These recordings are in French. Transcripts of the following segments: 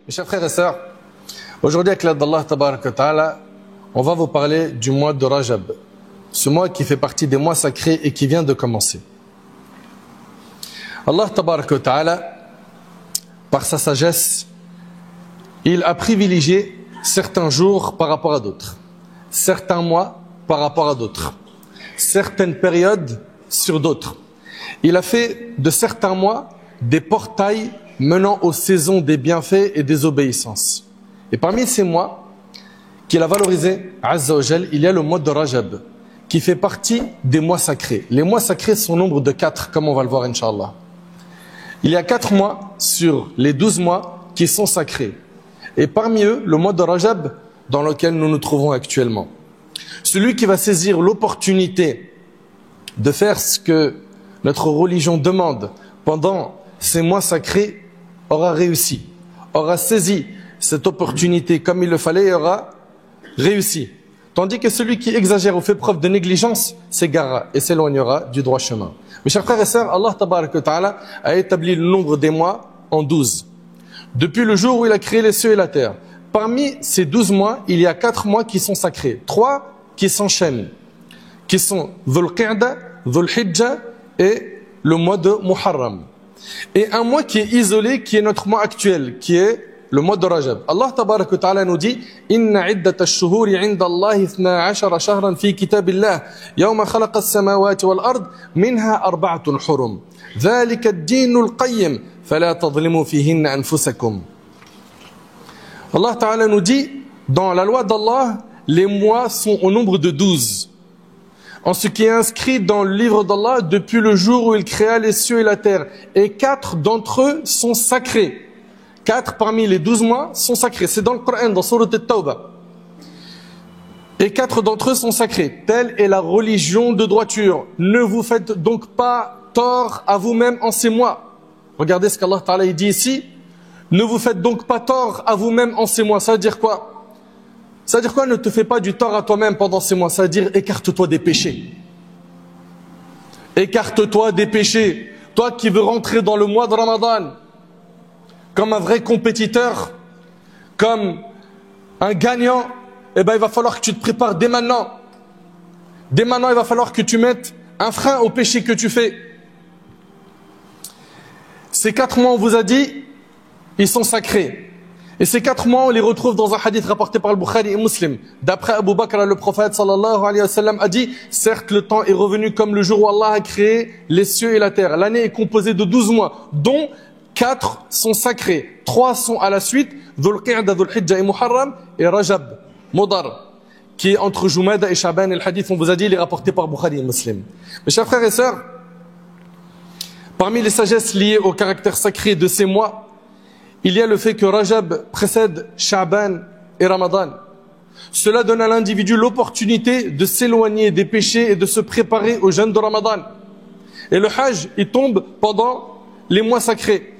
Mes chers frères et sœurs, aujourd'hui avec l'aide d'Allah Tabarak wa Ta'ala, on va vous parler du mois de Rajab, ce mois qui fait partie des mois sacrés et qui vient de commencer. Allah Tabarak wa Ta'ala, par sa sagesse, il a privilégié certains jours par rapport à d'autres, certains mois par rapport à d'autres, certaines périodes sur d'autres. Il a fait de certains mois des portails menant aux saisons des bienfaits et des obéissances. Et parmi ces mois qu'il a valorisé, Azza wa Jal, il y a le mois de Rajab, qui fait partie des mois sacrés. Les mois sacrés sont au nombre de 4, comme on va le voir, Inch'Allah. Il y a 4 mois sur les 12 mois qui sont sacrés. Et parmi eux, le mois de Rajab, dans lequel nous nous trouvons actuellement. Celui qui va saisir l'opportunité de faire ce que notre religion demande pendant ces mois sacrés aura réussi, aura saisi cette opportunité comme il le fallait et aura réussi. Tandis que celui qui exagère ou fait preuve de négligence s'égarera et s'éloignera du droit chemin. Mes chers frères et sœurs, Allah Tabarak wa Ta'ala a établi le nombre des mois en 12. Depuis le jour où il a créé les cieux et la terre. Parmi ces 12 mois, il y a 4 mois qui sont sacrés. 3 qui s'enchaînent, qui sont Dhul Qa'da, Dhul Hijjah et le mois de Muharram. Et un mois qui est isolé, qui est notre mois actuel, qui est le mois de Rajab. Allah Tabarak wa Ta'ala nous dit Inna iddata ash-shuhuri 'inda Allahi 12 shahran fi kitabillah yawma khalaqa as-samawati wal ard minha arba'atun hurum. Dhalika ad-din al-qayyim fala tadhlimu fihinna anfusakum. Allah Ta'ala nous dit dans la loi d'Allah, les mois sont au nombre de 12. En ce qui est inscrit dans le livre d'Allah depuis le jour où il créa les cieux et la terre. Et 4 d'entre eux sont sacrés. 4 parmi les 12 mois sont sacrés. C'est dans le Coran, dans Surat At-Tawbah. Et 4 d'entre eux sont sacrés. Telle est la religion de droiture. Ne vous faites donc pas tort à vous-même en ces mois. Regardez ce qu'Allah Ta'ala dit ici. Ne vous faites donc pas tort à vous-même en ces mois. Ça veut dire quoi? Ça veut dire quoi? Ne te fais pas du tort à toi-même pendant ces mois. Ça veut dire écarte-toi des péchés. Écarte-toi des péchés. Toi qui veux rentrer dans le mois de Ramadan comme un vrai compétiteur, comme un gagnant, eh ben, il va falloir que tu te prépares dès maintenant. Dès maintenant, il va falloir que tu mettes un frein au péché que tu fais. Ces 4 mois, on vous a dit, ils sont sacrés. Et ces 4 mois, on les retrouve dans un hadith rapporté par le Bukhari et Muslim. D'après Abu Bakr, le prophète sallallahu alayhi wa sallam a dit, certes, le temps est revenu comme le jour où Allah a créé les cieux et la terre. L'année est composée de 12 mois, dont 4 sont sacrés. 3 sont à la suite, Dhul Qa'da, Dhul Hijjah et Muharram, et Rajab, Mudar, qui est entre Jumada et Shaban. Et le hadith, on vous a dit, il est rapporté par Bukhari et Muslim. Mes chers frères et sœurs, parmi les sagesses liées au caractère sacré de ces mois, il y a le fait que Rajab précède Sha'ban et Ramadan. Cela donne à l'individu l'opportunité de s'éloigner des péchés et de se préparer au jeûne de Ramadan. Et le Hajj, il tombe pendant les mois sacrés.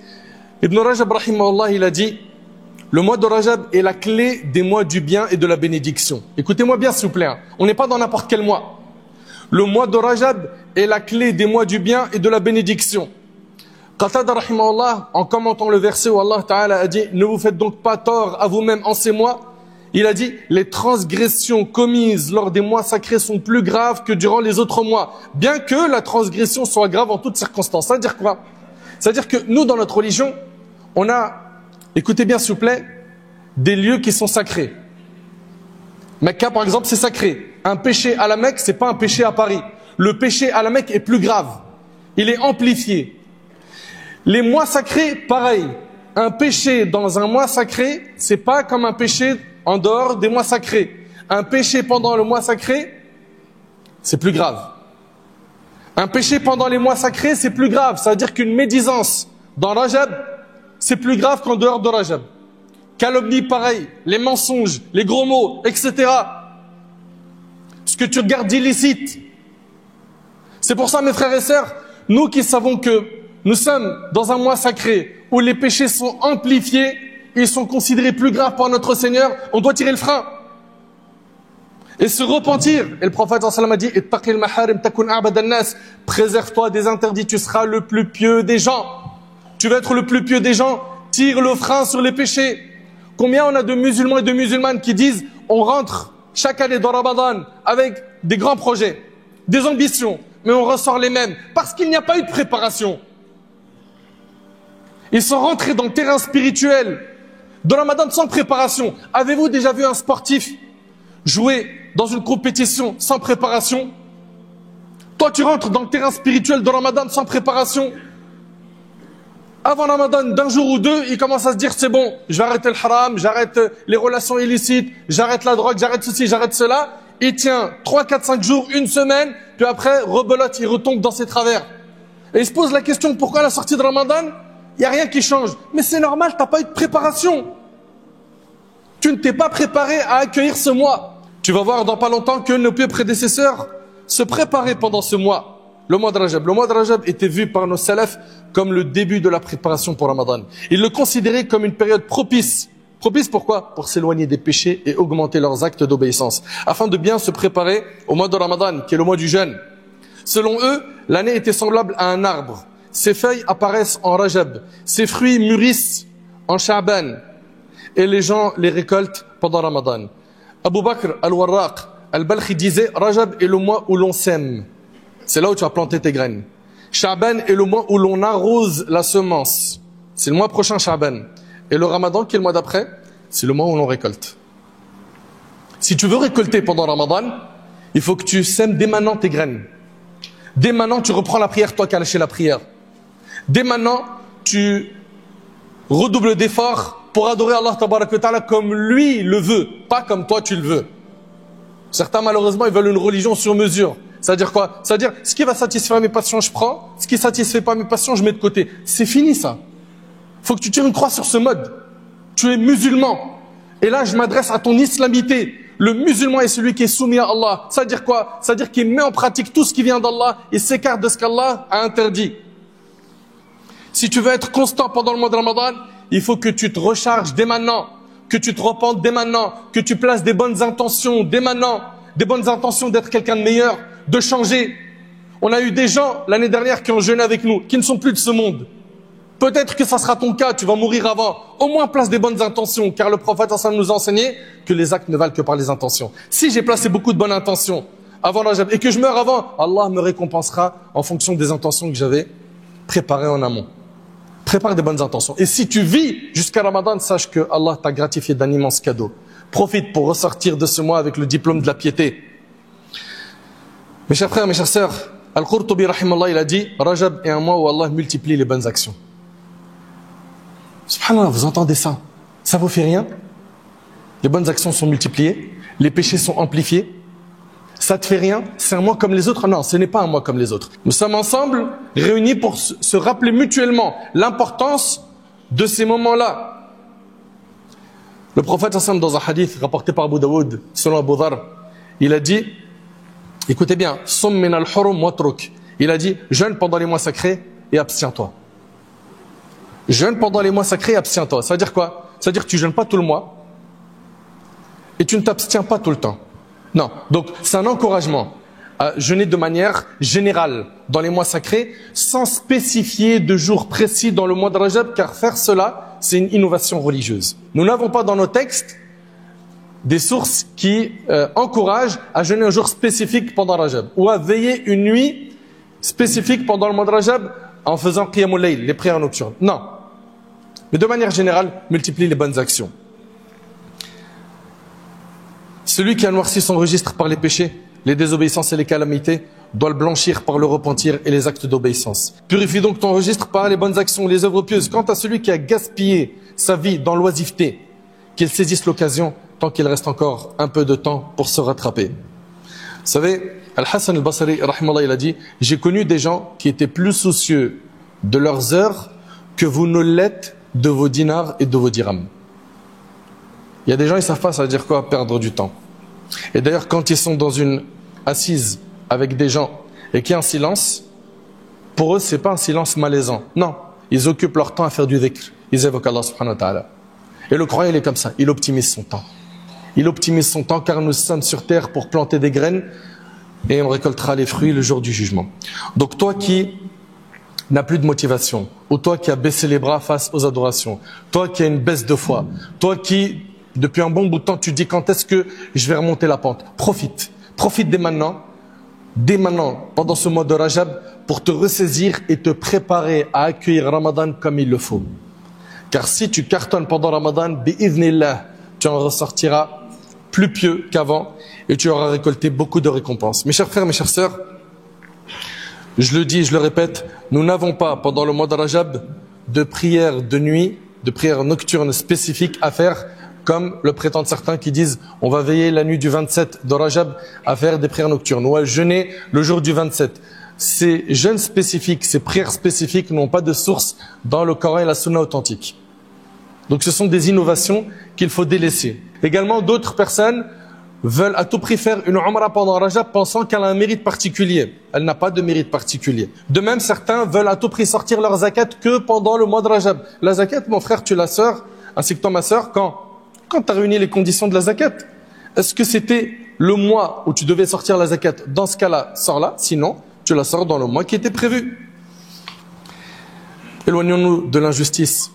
Ibn Rajab, rahimahullah, il a dit, le mois de Rajab est la clé des mois du bien et de la bénédiction. Écoutez-moi bien, s'il vous plaît. On n'est pas dans n'importe quel mois. Le mois de Rajab est la clé des mois du bien et de la bénédiction. Qatada rahimahullah, en commentant le verset où Allah Ta'ala a dit « Ne vous faites donc pas tort à vous-même en ces mois », il a dit « Les transgressions commises lors des mois sacrés sont plus graves que durant les autres mois, bien que la transgression soit grave en toutes circonstances. » Ça veut dire quoi? Ça veut dire que nous, dans notre religion, on a, écoutez bien s'il vous plaît, des lieux qui sont sacrés. Mecca, par exemple, c'est sacré. Un péché à la Mecque, c'est pas un péché à Paris. Le péché à la Mecque est plus grave. Il est amplifié. Les mois sacrés, pareil. Un péché dans un mois sacré, c'est pas comme un péché en dehors des mois sacrés. Un péché pendant le mois sacré, c'est plus grave. Un péché pendant les mois sacrés, c'est plus grave. Ça veut dire qu'une médisance dans Rajab, c'est plus grave qu'en dehors de Rajab. Calomnie, pareil. Les mensonges, les gros mots, etc. Ce que tu regardes d'illicite. C'est pour ça, mes frères et sœurs, nous qui savons que nous sommes dans un mois sacré où les péchés sont amplifiés, ils sont considérés plus graves par notre Seigneur, on doit tirer le frein et se repentir. Et le prophète sallallahu alayhi wa sallam a dit préserve-toi des interdits, tu seras le plus pieux des gens. Tu veux être le plus pieux des gens, tire le frein sur les péchés. Combien on a de musulmans et de musulmanes qui disent on rentre chaque année dans Ramadan avec des grands projets, des ambitions, mais on ressort les mêmes parce qu'il n'y a pas eu de préparation. Ils sont rentrés dans le terrain spirituel de Ramadan sans préparation. Avez-vous déjà vu un sportif jouer dans une compétition sans préparation? Toi, tu rentres dans le terrain spirituel de Ramadan sans préparation. Avant Ramadan, d'un jour ou deux, il commence à se dire c'est bon, j'arrête le haram, j'arrête les relations illicites, j'arrête la drogue, j'arrête ceci, j'arrête cela. Il tient 3, 4, 5 jours, une semaine, puis après, rebelote, il retombe dans ses travers. Et il se pose la question, pourquoi à la sortie de Ramadan, il n'y a rien qui change? Mais c'est normal, tu n'as pas eu de préparation. Tu ne t'es pas préparé à accueillir ce mois. Tu vas voir dans pas longtemps que nos prédécesseurs se préparaient pendant ce mois. Le mois de Rajab. Le mois de Rajab était vu par nos salafs comme le début de la préparation pour Ramadan. Ils le considéraient comme une période propice. Propice pourquoi? Pour s'éloigner des péchés et augmenter leurs actes d'obéissance. Afin de bien se préparer au mois de Ramadan, qui est le mois du jeûne. Selon eux, l'année était semblable à un arbre. Ses feuilles apparaissent en Rajab. Ses fruits mûrissent en Sha'ban. Et les gens les récoltent pendant Ramadan. Abu Bakr al-Warraq al-Balkhi disait, Rajab est le mois où l'on sème. C'est là où tu vas planter tes graines. Sha'ban est le mois où l'on arrose la semence. C'est le mois prochain, Sha'ban. Et le Ramadan, qui est le mois d'après, c'est le mois où l'on récolte. Si tu veux récolter pendant Ramadan, il faut que tu sèmes dès maintenant tes graines. Dès maintenant, tu reprends la prière, toi qui as lâché la prière. Dès maintenant, tu redoubles d'efforts pour adorer Allah Tabaraka wa Ta'ala comme lui le veut, pas comme toi tu le veux. Certains, malheureusement, ils veulent une religion sur mesure. C'est-à-dire quoi? C'est-à-dire, ce qui va satisfaire mes passions, je prends. Ce qui ne satisfait pas mes passions, je mets de côté. C'est fini, ça. Faut que tu tires une croix sur ce mode. Tu es musulman. Et là, je m'adresse à ton islamité. Le musulman est celui qui est soumis à Allah. Ça veut dire quoi? Ça veut dire qu'il met en pratique tout ce qui vient d'Allah et s'écarte de ce qu'Allah a interdit. Si tu veux être constant pendant le mois de Ramadan, il faut que tu te recharges dès maintenant, que tu te repentes dès maintenant, que tu places des bonnes intentions dès maintenant, des bonnes intentions d'être quelqu'un de meilleur, de changer. On a eu des gens l'année dernière qui ont jeûné avec nous, qui ne sont plus de ce monde. Peut-être que ça sera ton cas, tu vas mourir avant. Au moins place des bonnes intentions, car le prophète Hassan nous a enseigné que les actes ne valent que par les intentions. Si j'ai placé beaucoup de bonnes intentions avant Rajab et que je meurs avant, Allah me récompensera en fonction des intentions que j'avais préparées en amont. Prépare des bonnes intentions. Et si tu vis jusqu'à Ramadan, sache que Allah t'a gratifié d'un immense cadeau. Profite pour ressortir de ce mois avec le diplôme de la piété. Mes chers frères, mes chères sœurs, Al-Qurtubi, rahimallah, il a dit, Rajab est un mois où Allah multiplie les bonnes actions. Subhanallah, vous entendez ça? Ça vous fait rien? Les bonnes actions sont multipliées, les péchés sont amplifiés. Ça te fait rien? C'est un mois comme les autres? Non, ce n'est pas un mois comme les autres. Nous sommes ensemble, réunis pour se rappeler mutuellement l'importance de ces moments-là. Le prophète, dans un hadith rapporté par Abu Daoud, selon Abu Dhar, il a dit, écoutez bien, Sum min al-hurum watruk. Il a dit, jeûne pendant les mois sacrés et abstiens-toi. Jeûne pendant les mois sacrés et abstiens-toi. Ça veut dire quoi? Ça veut dire que tu jeûnes pas tout le mois et tu ne t'abstiens pas tout le temps. Non. Donc, c'est un encouragement à jeûner de manière générale dans les mois sacrés sans spécifier de jours précis dans le mois de Rajab, car faire cela, c'est une innovation religieuse. Nous n'avons pas dans nos textes des sources qui encouragent à jeûner un jour spécifique pendant Rajab ou à veiller une nuit spécifique pendant le mois de Rajab en faisant Qiyamul Layl, les prières nocturnes. Non. Mais de manière générale, multiplie les bonnes actions. Celui qui a noirci son registre par les péchés, les désobéissances et les calamités, doit le blanchir par le repentir et les actes d'obéissance. Purifie donc ton registre par les bonnes actions, les œuvres pieuses. Quant à celui qui a gaspillé sa vie dans l'oisiveté, qu'il saisisse l'occasion tant qu'il reste encore un peu de temps pour se rattraper. Vous savez, Al-Hassan al-Basri, rahimallah, il a dit, j'ai connu des gens qui étaient plus soucieux de leurs heures que vous ne l'êtes de vos dinars et de vos dirhams. Il y a des gens, ils savent pas, ça veut dire quoi, perdre du temps. Et d'ailleurs, quand ils sont dans une assise avec des gens et qu'il y a un silence, pour eux, c'est pas un silence malaisant. Non, ils occupent leur temps à faire du dhikr. Ils évoquent Allah subhanahu wa ta'ala. Et le croyant, il est comme ça, il optimise son temps. Il optimise son temps car nous sommes sur terre pour planter des graines et on récoltera les fruits le jour du jugement. Donc toi qui n'a plus de motivation, ou toi qui as baissé les bras face aux adorations, toi qui as une baisse de foi, toi qui, depuis un bon bout de temps, tu dis quand est-ce que je vais remonter la pente. Profite dès maintenant, pendant ce mois de Rajab, pour te ressaisir et te préparer à accueillir Ramadan comme il le faut. Car si tu cartonnes pendant Ramadan, bi'idhnillah, tu en ressortiras plus pieux qu'avant et tu auras récolté beaucoup de récompenses. Mes chers frères, mes chères sœurs, je le dis, je le répète, nous n'avons pas pendant le mois de Rajab de prière de nuit, de prière nocturne spécifique à faire comme le prétendent certains qui disent on va veiller la nuit du 27 de Rajab à faire des prières nocturnes ou à jeûner le jour du 27. Ces jeûnes spécifiques, ces prières spécifiques n'ont pas de source dans le Coran et la Sunna authentique. Donc ce sont des innovations qu'il faut délaisser. Également, d'autres personnes veulent à tout prix faire une Umrah pendant Rajab pensant qu'elle a un mérite particulier. Elle n'a pas de mérite particulier. De même, certains veulent à tout prix sortir leur zakat que pendant le mois de Rajab. La zakat, mon frère, tu la sors, ainsi que toi, ma sœur, quand tu as réuni les conditions de la zakat. Est-ce que c'était le mois où tu devais sortir la zakat? Dans ce cas-là, sors-la. Sinon, tu la sors dans le mois qui était prévu. Éloignons-nous de l'injustice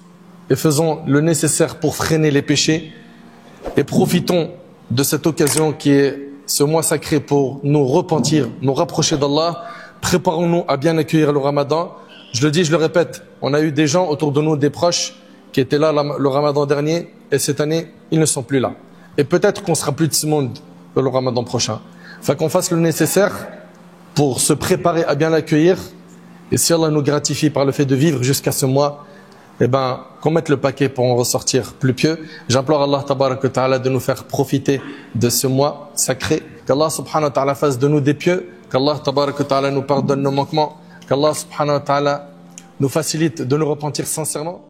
et faisons le nécessaire pour freiner les péchés et profitons de cette occasion qui est ce mois sacré pour nous repentir, nous rapprocher d'Allah. Préparons-nous à bien accueillir le Ramadan. Je le dis, je le répète, on a eu des gens autour de nous, des proches qui étaient là le Ramadan dernier et cette année, ils ne sont plus là. Et peut-être qu'on sera plus de ce monde le Ramadan prochain. Enfin, qu'on fasse le nécessaire pour se préparer à bien l'accueillir. Et si Allah nous gratifie par le fait de vivre jusqu'à ce mois, qu'on mette le paquet pour en ressortir plus pieux. J'implore Allah tabarak wa ta'ala de nous faire profiter de ce mois sacré. Qu'Allah subhanahu wa ta'ala fasse de nous des pieux. Qu'Allah tabarak wa ta'ala nous pardonne nos manquements. Qu'Allah subhanahu wa ta'ala nous facilite de nous repentir sincèrement.